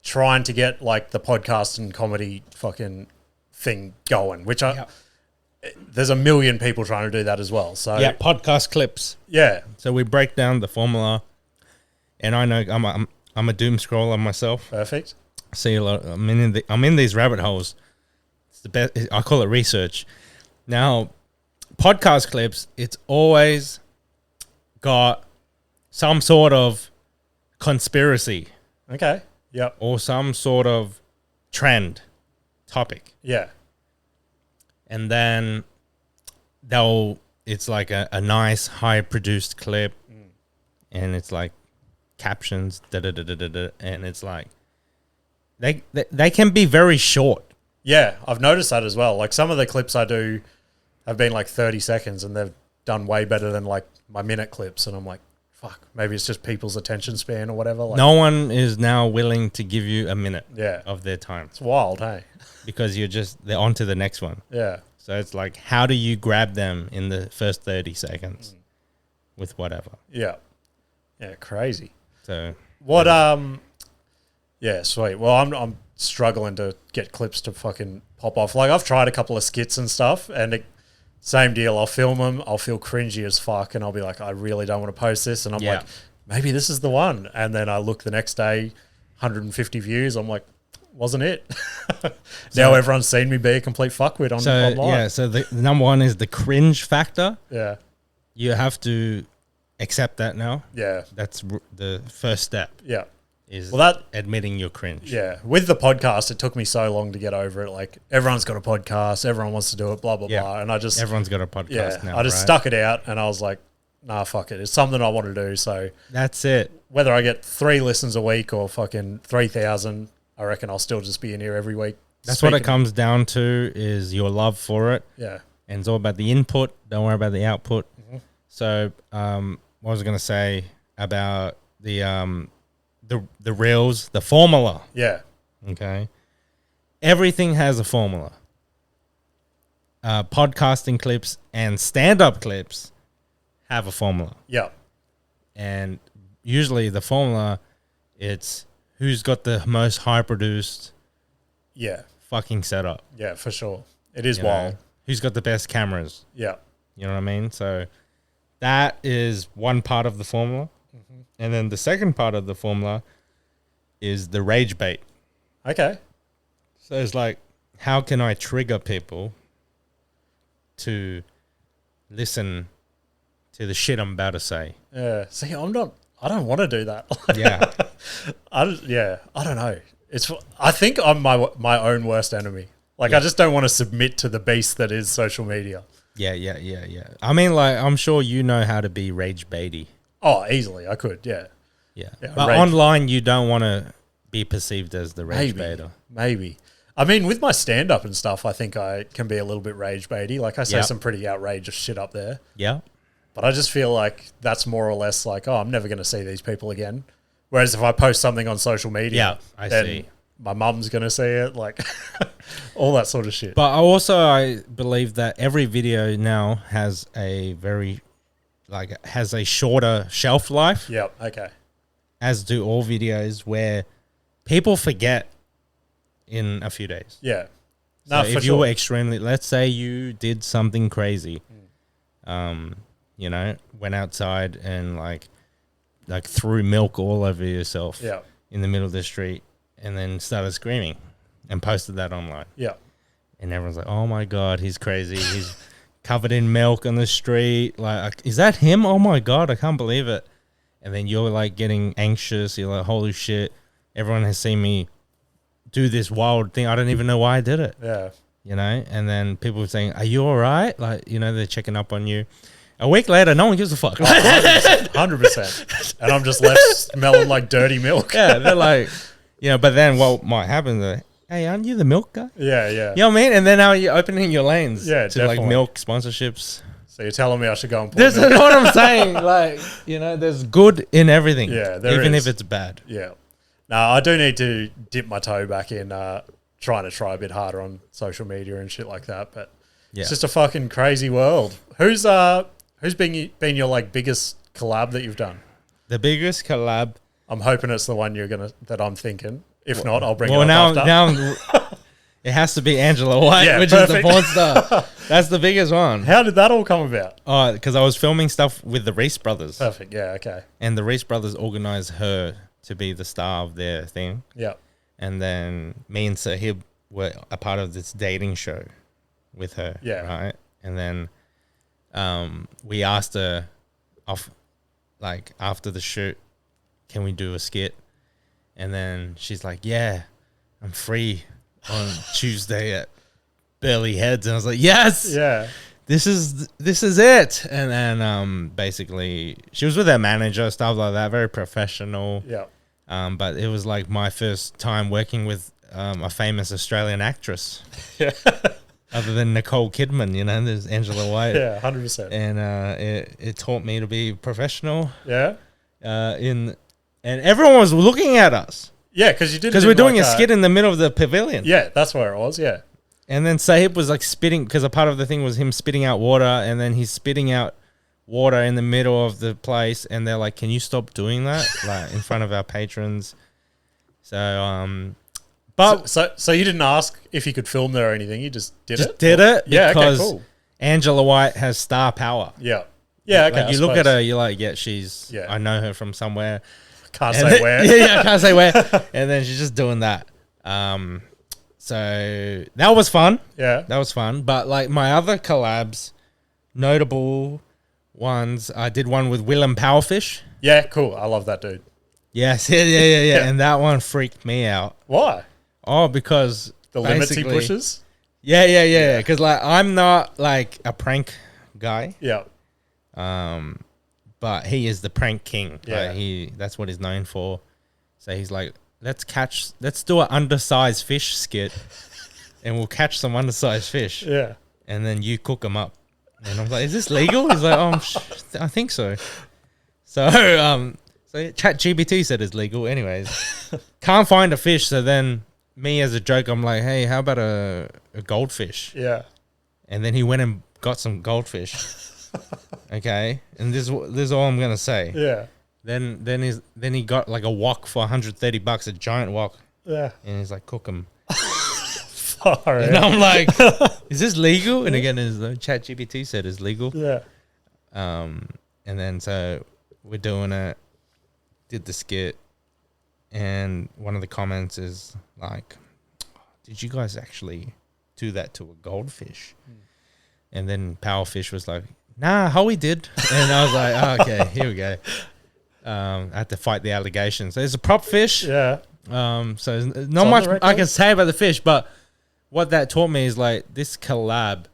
trying to get like the podcast and comedy fucking thing going, which there's a million people trying to do that as well. So Yeah, podcast clips. yeah, So we break down the formula, and I know I'm a doom scroller myself. perfect. See a lot. I'm in these rabbit holes. It's the best. I call it research. Now, podcast clips. It's always got some sort of conspiracy Okay. Yep. or some sort of trend topic, Yeah. and then it's like a nice high produced clip, and it's like captions, and it's like they can be very short. Yeah, I've noticed that as well. Like some of the clips I do have been like 30 seconds and they've done way better than like my minute clips. And I'm like, fuck, maybe it's just people's attention span or whatever. Like, No one is now willing to give you a minute Yeah. of their time It's wild, hey? because they're on to the next one. Yeah. So it's like, how do you grab them in the first 30 seconds with whatever? Yeah. Yeah, crazy. So What, yeah, sweet. Well, I'm struggling to get clips to fucking pop off. Like I've tried a couple of skits and stuff and same deal. I'll film them. I'll feel cringy as fuck and I'll be like, I really don't want to post this. And I'm Yeah. like, maybe this is the one. And then I look the next day, 150 views. I'm like, wasn't it? Now everyone's seen me be a complete fuckwit online. yeah, so the number one is the cringe factor. Yeah. You have to accept that now. Yeah. That's the first step. Yeah. Is Well, that- admitting you're cringe. Yeah. With the podcast, it took me so long to get over it. Like everyone's got a podcast. Everyone wants to do it, blah, blah, Yeah. blah. And I just, Everyone's got a podcast now. I just right? stuck it out and I was like, nah, fuck it. It's something I want to do. So That's it. whether I get 3 listens a week or fucking 3,000, I reckon I'll still just be in here every week. That's what it speaking. comes down to is your love for it. Yeah. And it's all about the input. Don't worry about the output. Mm-hmm. So, what was I going to say about the reels, the formula? Yeah. Okay. Everything has a formula. Podcasting clips and stand-up clips have a formula. Yeah. And usually the formula, it's who's got the most high-produced Yeah. fucking setup. Yeah, for sure. It is you know? wild. Who's got the best cameras? Yeah. You know what I mean? So that is one part of the formula. Mm-hmm. And then the second part of the formula is the rage bait. Okay. So it's like, how can I trigger people to listen to the shit I'm about to say? Yeah. See, I don't want to do that. Yeah. I don't know. I think I'm my own worst enemy. Like I just don't want to submit to the beast that is social media. Yeah. I mean, like, I'm sure you know how to be rage baity. Oh, easily. I could. Yeah. Yeah. Yeah, But rage- online, you don't want to be perceived as the rage Maybe. baiter. Maybe. I mean, with my stand up and stuff, I think I can be a little bit rage baity. Like I say Yep. some pretty outrageous shit up there. Yeah. But I just feel like that's more or less like, oh, I'm never going to see these people again. Whereas if I post something on social media, Yeah, I then see. my mum's going to see it, like all that sort of shit. But I believe that every video now has a shorter shelf life, Yep. Okay. as do all videos, where people forget in a few days. Yeah. So No, if for you sure. were extremely, let's say you did something crazy, you know, went outside and like threw milk all over yourself Yeah. in the middle of the street, and then started screaming and posted that online. Yeah. And everyone's like, oh my God, he's crazy. He's covered in milk on the street. Like, is that him? Oh my God, I can't believe it. And then you're like getting anxious. You're like, holy shit, everyone has seen me do this wild thing. I don't even know why I did it, Yeah. you know? And then people are saying, are you all right? Like, you know, they're checking up on you. A week later, no one gives a fuck. 100%. And I'm just left smelling like dirty milk. Yeah, they're like, you know, but then what might happen is, hey, aren't you the milk guy? Yeah. Yeah. You know what I mean? And then now you're opening your lanes Yeah, to like definitely. milk sponsorships. So you're telling me I should go and pour This is milk? what I'm saying. Like, you know, there's good in everything. Yeah, there even is. if it's bad. Yeah. No, I do need to dip my toe back in trying to try a bit harder on social media and shit like that. But Yeah. it's just a fucking crazy world. Who's been your like biggest collab that you've done? The biggest collab. I'm hoping it's the one that I'm thinking. If not, I'll bring Well, it now, up after. now it has to be Angela White, Yeah, which is the perfect. porn star. That's the biggest one. How did that all come about? Oh, because I was filming stuff with the Reese brothers, Perfect. Yeah. Okay. and the Reese brothers organized her to be the star of their thing. Yeah. And then me and Sahib were a part of this dating show with her. Yeah. Right. And then we asked her off, like, after the shoot, can we do a skit? And then she's like, yeah, I'm free on Tuesday at Burley Heads. And I was like, yes, Yeah. this is it. And then basically she was with her manager, stuff like that, very professional. Yeah. But it was like my first time working with a famous Australian actress. Yeah. Other than Nicole Kidman, you know, there's Angela White. Yeah. 100%. And it taught me to be professional. Yeah. And everyone was looking at us Yeah. Because you did. because we're doing a skit in the middle of the pavilion. Yeah. That's where it was. Yeah. And then Sahib was like spitting, because a part of the thing was him spitting out water, and then he's spitting out water in the middle of the place, and they're like, "Can you stop doing that?" Like in front of our patrons. So, but So you didn't ask if you could film there or anything. You just did just it. did it Yeah. Okay. because Cool. Angela White has star power. Yeah. Yeah. Okay. Like you look at her, you're like, yeah, she's. Yeah. I know her from somewhere. Can't And say then- where. yeah, I can't say where. And then she's just doing that. So that was fun. Yeah. That was fun. But like my other collabs, notable ones, I did one with Willem Powerfish. Yeah. Cool. I love that dude. Yes, yeah. Yeah. And that one freaked me out. Why? Oh, because The limits he basically- pushes. Yeah. Because like I'm not like a prank guy. Yeah. But he is the prank king. Yeah. Like that's what he's known for. So he's like, let's do an undersized fish skit, and we'll catch some undersized fish, Yeah. and then you cook them up. And I'm like, is this legal? He's like, I think so. So ChatGPT said it's legal. Anyways, can't find a fish. So then me as a joke, I'm like, hey, how about a goldfish? Yeah. And then he went and got some goldfish. Okay, and this is all I'm gonna say. Yeah. Then he got like a wok for $130, a giant wok, Yeah. and he's like, cook them. Far And out. I'm like, is this legal? And again, as the ChatGPT said, it's legal. Yeah. And then so we're doing it, did the skit, and one of the comments is like, did you guys actually do that to a goldfish? And then Powerfish was like, nah, Hoey did. And I was like, oh, okay, here we go. I had to fight the allegations. So it's a prop fish. Yeah. So there's not on the much record. I can say about the fish, but what that taught me is like this collab,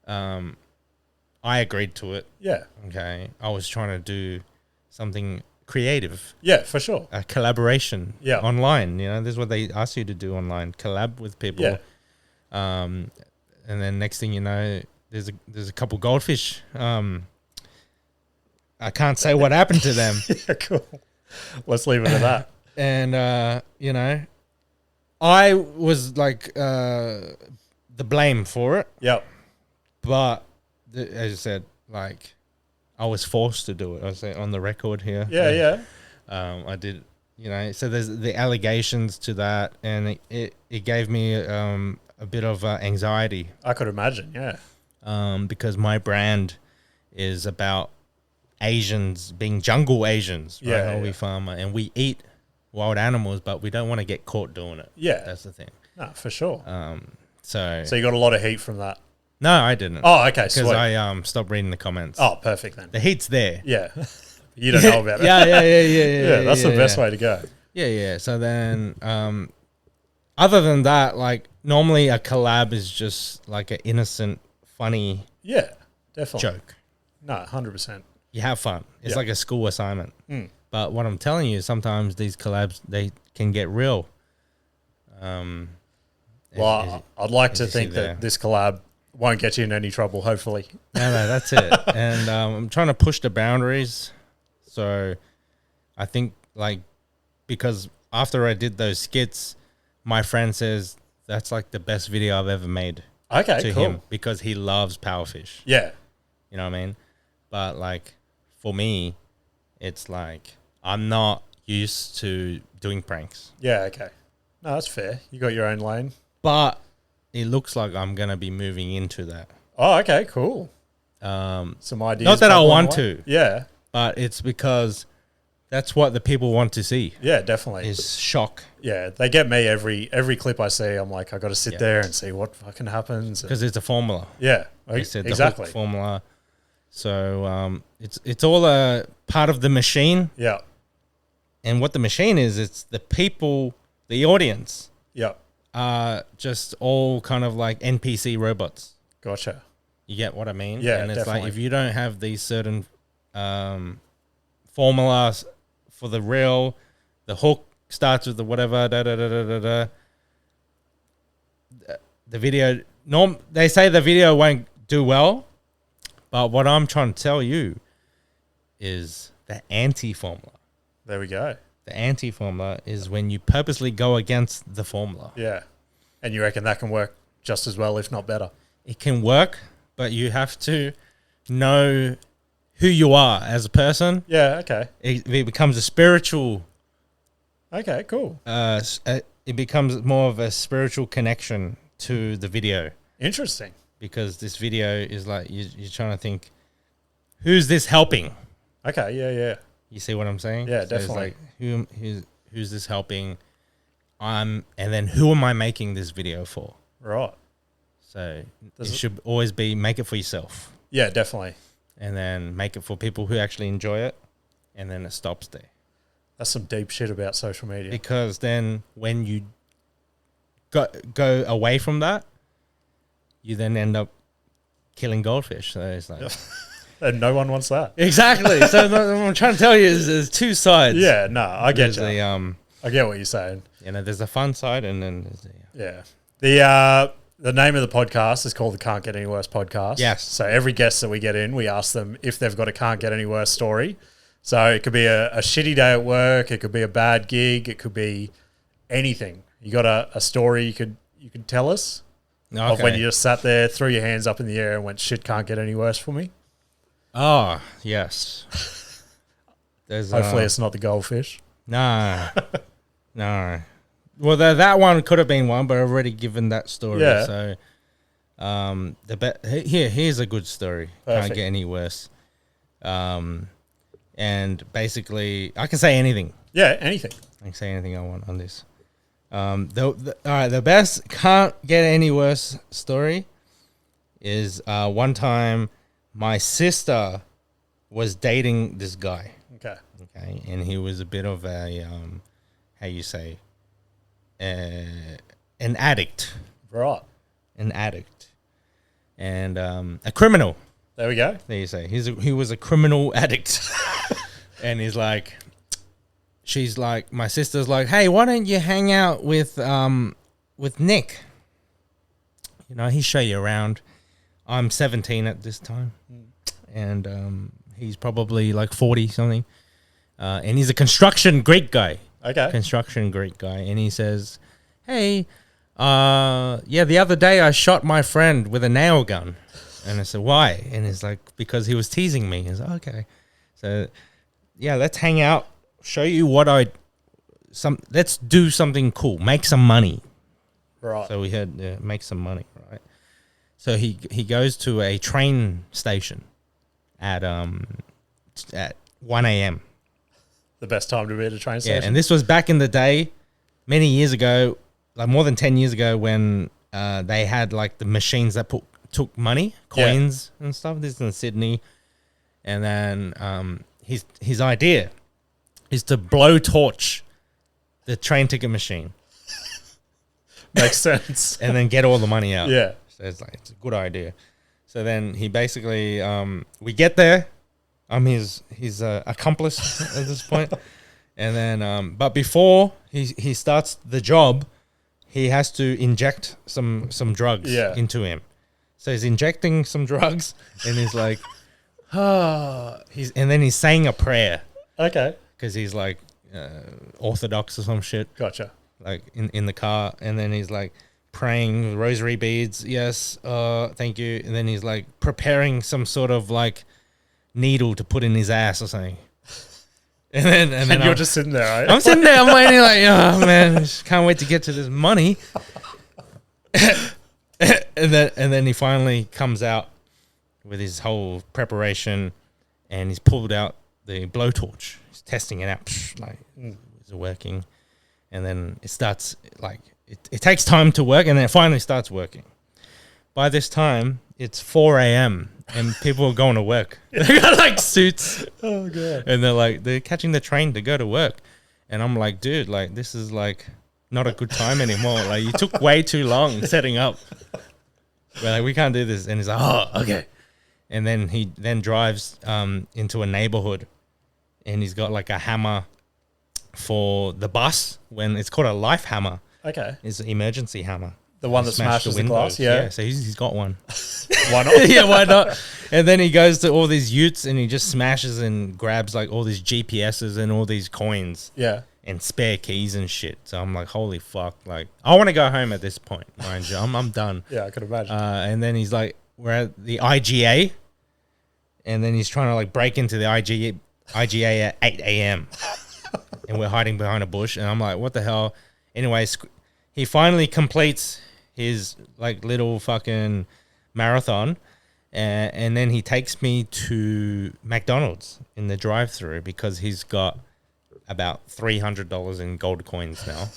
I agreed to it. Yeah. Okay. I was trying to do something creative, Yeah, for sure. a collaboration Yeah. online. You know, this is what they ask you to do online, collab with people. Yeah. And then next thing you know, there's a couple goldfish. I can't say what happened to them. Yeah, cool. Let's leave it at that. And you know, I was like the blame for it, Yep. but as I said, like I was forced to do it. I was on the record here. Yeah, yeah. I did, you know. So there's the allegations to that, and it gave me a bit of anxiety I could imagine, yeah. because my brand is about Asians being jungle Asians, right? Yeah, Hoey yeah. Farmer, and we eat wild animals, but we don't want to get caught doing it. Yeah. That's the thing. No, for sure. So So you got a lot of heat from that. no, I didn't. Oh, okay, because sweet. I stopped reading the comments. Oh, perfect then. The heat's there. Yeah. You don't know about it. yeah. Yeah, that's the best yeah. way to go. Yeah. So then, other than that, like normally a collab is just like an innocent, funny Yeah, definitely. joke. No, 100%. You have fun. It's Yeah. like a school assignment. Mm. But what I'm telling you, sometimes these collabs they can get real. Well, I'd like to as you see think there. that this collab won't get you in any trouble, hopefully. No, that's it. And I'm trying to push the boundaries. So I think like because after I did those skits, my friend says that's like the best video I've ever made Okay, to cool. him because he loves Powerfish. Yeah. You know what I mean? But like for me, it's like I'm not used to doing pranks. Yeah, okay. No, that's fair. You got your own lane. but it looks like I'm gonna be moving into that. Oh, okay, cool. Some ideas. not that I bubbling want away? to, Yeah, but it's because that's what the people want to see yeah, definitely. is shock. Yeah, they get me every clip I see. I'm like, I got to sit there and see what fucking happens. Because it's a formula. Yeah, They said the exactly. hook formula. So it's all a part of the machine. Yeah, And what the machine is, it's the people, the audience yeah, are just all kind of like NPC robots. gotcha. You get what I mean? Yeah, And it's definitely. like if you don't have these certain formulas for the reel, the hook starts with the whatever, the video, they say the video won't do well, but what I'm trying to tell you is the anti-formula. There we go. The anti-formula is when you purposely go against the formula. Yeah, and you reckon that can work just as well, if not better? It can work, but you have to know who you are as a person. Yeah. Okay. It becomes a spiritual. Okay. Cool. It becomes more of a spiritual connection to the video, Interesting. because this video is like you're trying to think, who's this helping? Okay. Yeah. Yeah. You see what I'm saying? Yeah, So it's definitely. like who's this helping? And then who am I making this video for? Right. So Does it it- should always be make it for yourself, Yeah. Definitely. and then make it for people who actually enjoy it, and then it stops there. That's some deep shit about social media. Because then when you go away from that, you then end up killing goldfish. So it's like And no one wants that. exactly. So what I'm trying to tell you is there's two sides. Yeah. No, I get There's you. I get what you're saying. there's a fun side, and then there's Yeah. The name of the podcast is called the Can't Get Any Worse podcast. Yes. So every guest that we get in, we ask them if they've got a can't get any worse story. So it could be a shitty day at work, it could be a bad gig, it could be anything. You got a story you could tell us of when you just sat there, threw your hands up in the air and went, shit can't get any worse for me. Oh yes. There's Hopefully it's not the goldfish. no. Well, that one could have been one, but I've already given that story. Yeah. So, here's a good story. Perfect. Can't get any worse. And basically, I can say anything. Yeah, anything. I can say anything I want on this. All right, the best can't get any worse story is one time my sister was dating this guy. Okay. Okay, and he was a bit of a how you say an addict, Right. and a criminal. There we go. There you say he was a criminal addict, and he's like, she's like, my sister's like, hey, why don't you hang out with Nick? You know, he'll show you around. I'm 17 at this time, and he's probably like 40 something, and he's a construction Greek guy. Okay. Construction Greek guy, and he says, hey, the other day I shot my friend with a nail gun. And I said, why? And he's like, because he was teasing me. He's like, okay. So yeah, let's hang out, show you let's do something cool, make some money. Right. So we had make some money, right? So he goes to a train station at 1 a.m. The best time to be at a train Yeah, station. and this was back in the day, many years ago, like more than 10 years ago, when they had like the machines that took money, coins and stuff. This is in Sydney. And then his idea is to blow torch the train ticket machine Makes sense. and then get all the money out. Yeah. So it's a good idea. So then he basically, we get there. I'm his accomplice at this point. And then, but before he starts the job, he has to inject some drugs into him. So he's injecting some drugs, and he's like, and then he's saying a prayer Okay. because he's like Orthodox or some shit, Gotcha. like in the car, and then he's like praying rosary beads. Yes, thank you. And then he's like preparing some sort of like needle to put in his ass or something. And then And you're just sitting there, right? I'm sitting there, I'm waiting like, oh man, I just can't wait to get to this money. and then he finally comes out with his whole preparation, and he's pulled out the blowtorch. He's testing it out, like, is it working? And then it starts, like, it takes time to work, and then it finally starts working. By this time, it's 4 a.m. and people are going to work. They got like suits. Oh god. And they're catching the train to go to work. And I'm like, dude, like, this is like not a good time anymore. Like, you took way too long setting up. We're like, we can't do this. And he's like, oh, okay. And then he then drives into a neighborhood, and he's got like a hammer for the bus. When it's called a life hammer. Okay. It's an emergency hammer. The one that smashes the glass, yeah. So he's got one. Why not? Yeah, why not? And then he goes to all these utes, and he just smashes and grabs like all these GPSs and all these coins. Yeah. And spare keys and shit. So I'm like, holy fuck. Like, I want to go home at this point, mind you. I'm done. Yeah, I could imagine. And then he's like, we're at the IGA. And then he's trying to like break into the IGA at 8 a.m. And we're hiding behind a bush. And I'm like, what the hell? Anyways, he finally completes his like little fucking marathon. And then he takes me to McDonald's in the drive-thru because he's got about $300 in gold coins now.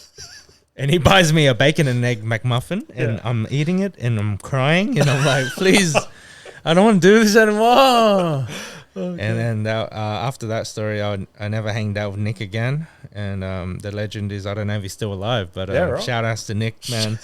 And he buys me a bacon and egg McMuffin, and I'm eating it, and I'm crying, and I'm like, please, I don't want to do this anymore. Okay. And then after that story, I never hanged out with Nick again. And the legend is, I don't know if he's still alive, but shout outs to Nick, man.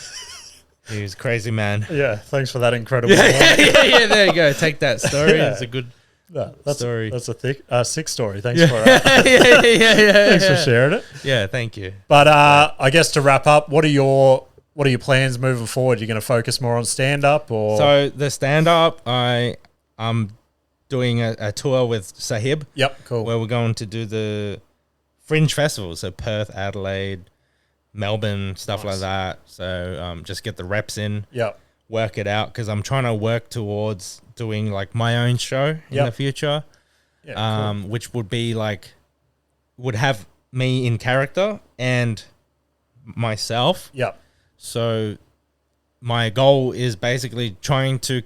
He was a crazy man. Yeah, thanks for that incredible yeah, there you go. Take that story. Yeah. It's a good that's story. That's a sick story. Thanks for Thanks for sharing it. Yeah, thank you. But I guess to wrap up, what are your plans moving forward? You're going to focus more on stand up, or so the stand up? I'm doing a tour with Sahib. Yep, cool. Where we're going to do the Fringe festivals, so Perth, Adelaide, Melbourne, stuff like that. So just get the reps in. Yep. Work it out, because I'm trying to work towards doing like my own show in the future. Yeah, cool. Which would be like, would have me in character and myself. Yep. So my goal is basically trying to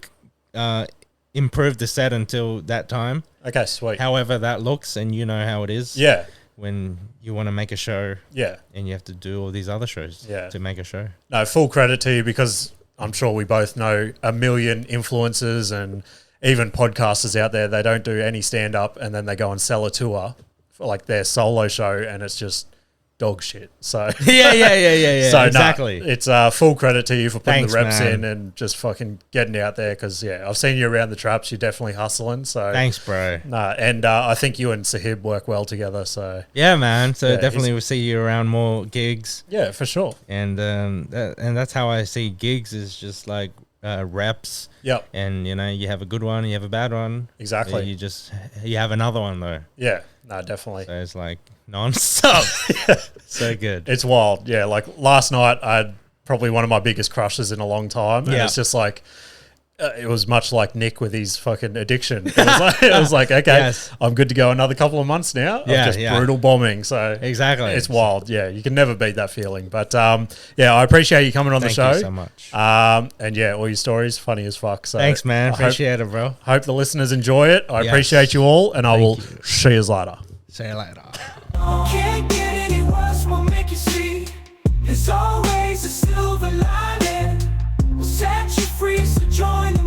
improve the set until that time. Okay, sweet. However that looks, and you know how it is. Yeah. When you want to make a show. Yeah. And you have to do all these other shows to make a show. No, full credit to you, because I'm sure we both know a million influencers and even podcasters out there. They don't do any stand up, and then they go and sell a tour for like their solo show, and it's just dog shit. So yeah. So exactly. It's full credit to you for putting the reps man. in and just fucking getting out there, because I've seen you around the traps. You're definitely hustling. So thanks, bro. And I think you and Sahib work well together. So yeah, man. So definitely we'll see you around more gigs. Yeah, for sure. And that's how I see gigs, is just like reps. Yep. And you have a good one, you have a bad one. Exactly. You have another one though. Yeah. No, definitely. So it's like non-stop. So good. It's wild. Yeah. Like last night, I had probably one of my biggest crushes in a long time. And it's just like, it was much like Nick with his fucking addiction. It was like okay, I'm good to go another couple of months now of just brutal bombing. So exactly, it's wild. Yeah, you can never beat that feeling. But I appreciate you coming on the show. Thank you so much. And all your stories funny as fuck. So thanks, man. Appreciate it, bro. Hope the listeners enjoy it. I appreciate you all, and I will see you later. See you later. Can't get any worse, we'll make you see. There's always a silver lining. We'll set you free, so join the